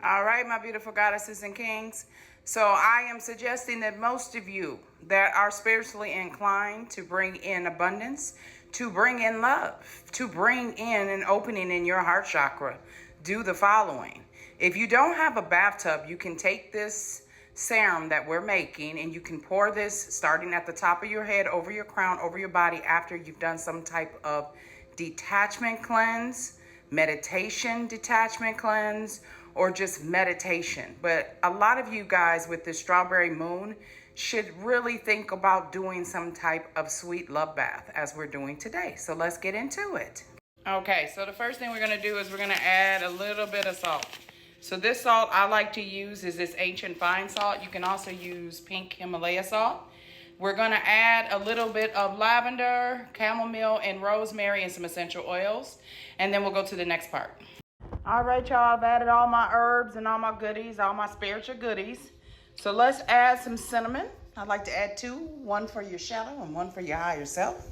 All right, my beautiful goddesses and kings. So I am suggesting that most of you that are spiritually inclined to bring in abundance, to bring in love, to bring in an opening in your heart chakra, do the following. If you don't have a bathtub, you can take this serum that we're making and you can pour this starting at the top of your head, over your crown, over your body after you've done some type of detachment cleanse, meditation detachment cleanse, or just meditation. But a lot of you guys with this strawberry moon should really think about doing some type of sweet love bath as we're doing today. So let's get into it. Okay, so the first thing we're going to do is we're going to add a little bit of salt. So this salt I like to use is this ancient fine salt. You can also use pink Himalaya salt. We're going to add a little bit of lavender, chamomile, and rosemary and some essential oils. And then we'll go to the next part. All right, y'all, I've added all my herbs and all my goodies, all my spiritual goodies. So let's add some cinnamon. I like to add two, one for your shadow and one for your higher self.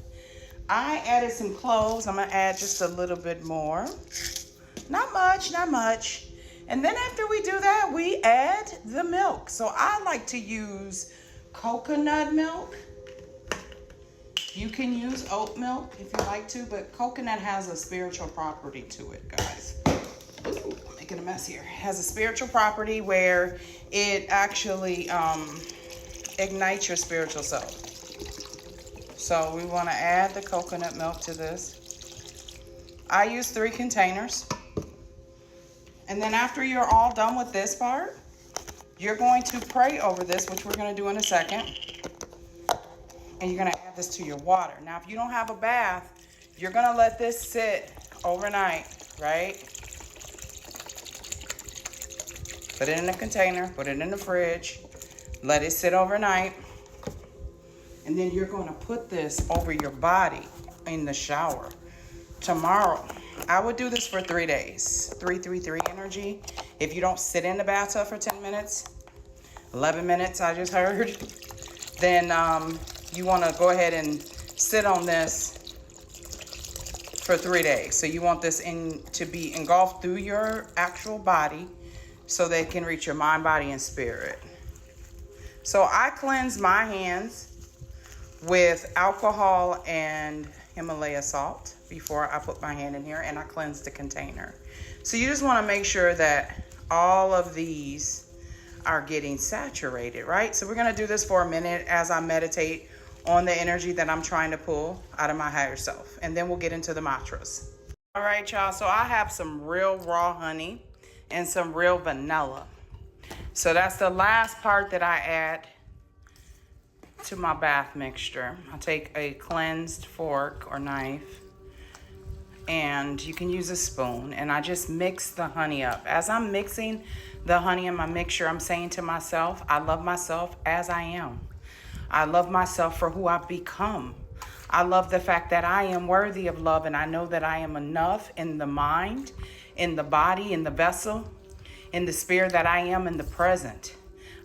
I added some cloves. I'm gonna add just a little bit more. Not much, not much. And then after we do that, we add the milk. So I like to use coconut milk. You can use oat milk if you like to, but coconut has a spiritual property to it, guys. Ooh, making a mess here. It has a spiritual property where it actually ignites your spiritual self. So we want to add the coconut milk to this. I use 3 containers. And then after you're all done with this part, you're going to pray over this, which we're going to do in a second. And you're going to add this to your water. Now, if you don't have a bath, you're going to let this sit overnight, right? Put it in a container, put it in the fridge, let it sit overnight. And then you're going to put this over your body in the shower tomorrow. I would do this for 3 days. 333 energy. If you don't sit in the bathtub for 10 minutes, 11 minutes I just heard, then you want to go ahead and sit on this for 3 days. So you want this to be engulfed through your actual body so that it can reach your mind, body, and spirit. So I cleanse my hands with alcohol and Himalaya salt before I put my hand in here, and I cleanse the container. So you just want to make sure that all of these are getting saturated, right? So we're going to do this for a minute as I meditate on the energy that I'm trying to pull out of my higher self, and then we'll get into the mantras. All right, y'all, so I have some real raw honey and some real vanilla. So that's the last part that I add to my bath mixture. I take a cleansed fork or knife, and you can use a spoon, and I just mix the honey up. As I'm mixing the honey in my mixture, I'm saying to myself, I love myself as I am. I love myself for who I've become. I love the fact that I am worthy of love, and I know that I am enough in the mind, in the body, in the vessel, in the spirit that I am in the present.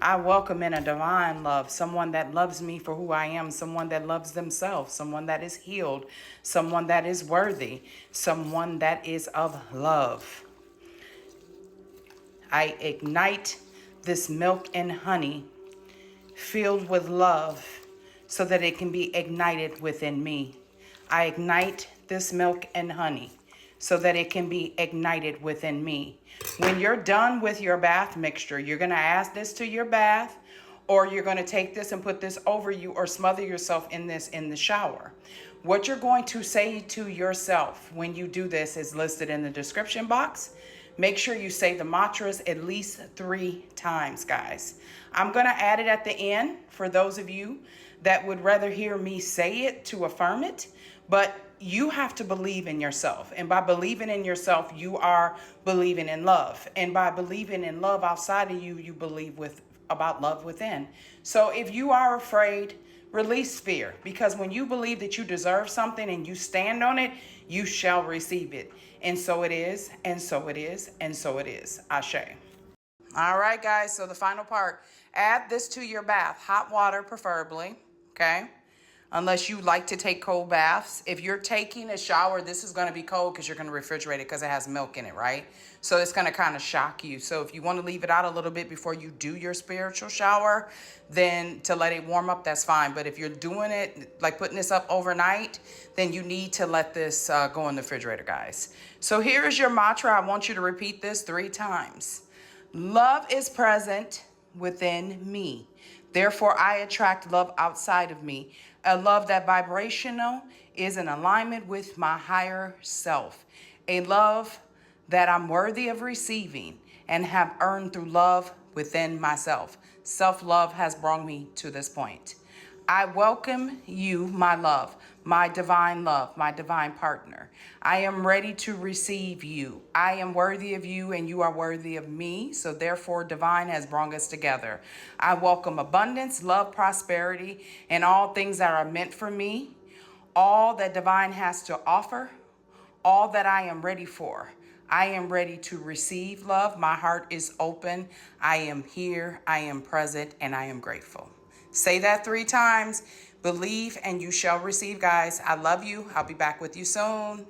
I welcome in a divine love, someone that loves me for who I am, someone that loves themselves, someone that is healed, someone that is worthy, someone that is of love. I ignite this milk and honey filled with love so that it can be ignited within me. I ignite this milk and honey so that it can be ignited within me. When you're done with your bath mixture, you're going to add this to your bath, or you're going to take this and put this over you or smother yourself in this in the shower. What you're going to say to yourself when you do this is listed in the description box. Make sure you say the mantras at least 3 times, guys. I'm going to add it at the end for those of you that would rather hear me say it to affirm it, but you have to believe in yourself. And by believing in yourself, you are believing in love. And by believing in love outside of you, you believe about love within. So if you are afraid, release fear, because when you believe that you deserve something and you stand on it, you shall receive it. And so it is, and so it is, and so it is. Ashe. All right, guys, so the final part. Add this to your bath. Hot water, preferably, okay? unless you like to take cold baths. If you're taking a shower, this is going to be cold because you're going to refrigerate it because it has milk in it, right? So it's going to kind of shock you. So if you want to leave it out a little bit before you do your spiritual shower, then to let it warm up, that's fine. But if you're doing it, like putting this up overnight, then you need to let this go in the refrigerator, guys. So here is your mantra. I want you to repeat this 3 times. Love is present within me. Therefore, I attract love outside of me. A love that vibrational is in alignment with my higher self. A love that I'm worthy of receiving and have earned through love within myself. Self-love has brought me to this point. I welcome you, my love, my divine partner. I am ready to receive you. I am worthy of you and you are worthy of me. So therefore, divine has brought us together. I welcome abundance, love, prosperity, and all things that are meant for me. All that divine has to offer, all that I am ready for. I am ready to receive love. My heart is open. I am here. I am present and I am grateful. Say that 3 times. Believe and you shall receive, guys. I love you. I'll be back with you soon.